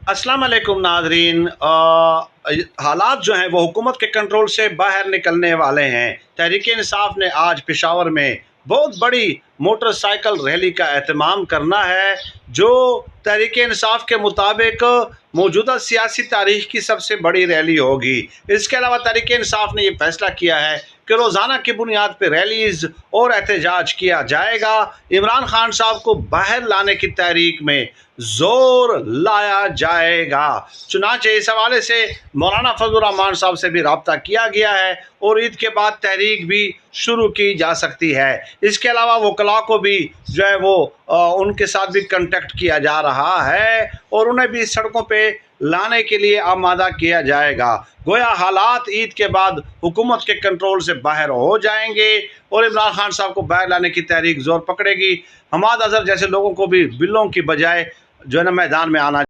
अस्सलाम वालेकुम नाजरीन। हालात जो हैं वो हुकूमत के कंट्रोल से बाहर निकलने वाले हैं। तहरीक इंसाफ ने आज पेशावर में बहुत बड़ी मोटरसाइकिल रैली का एहतमाम करना है, जो तहरीक इंसाफ के मुताबिक मौजूदा सियासी तारीख की सबसे बड़ी रैली होगी। इसके अलावा तहरीक इंसाफ ने यह फैसला किया है कि रोज़ाना की बुनियाद पर रैलीज़ और एहतजाज किया जाएगा। इमरान खान साहब को बाहर लाने की तहरीक में जोर लाया जाएगा। चुनांचे इस हवाले से मौलाना फजलुर रहमान साहब से भी रब्ता किया गया है और ईद के बाद तहरीक भी शुरू की जा सकती है। इसके अलावा वकला को भी जो है वो उनके साथ भी कंटेक्ट किया जा रहा है और उन्हें भी सड़कों पे लाने के लिए आमादा किया जाएगा। गोया हालात ईद के बाद हुकूमत के कंट्रोल से बाहर हो जाएंगे और इमरान खान साहब को बाहर लाने की तहरीक जोर पकड़ेगी। हमाद अजहर जैसे लोगों को भी बिलों की बजाय जो है ना मैदान में आना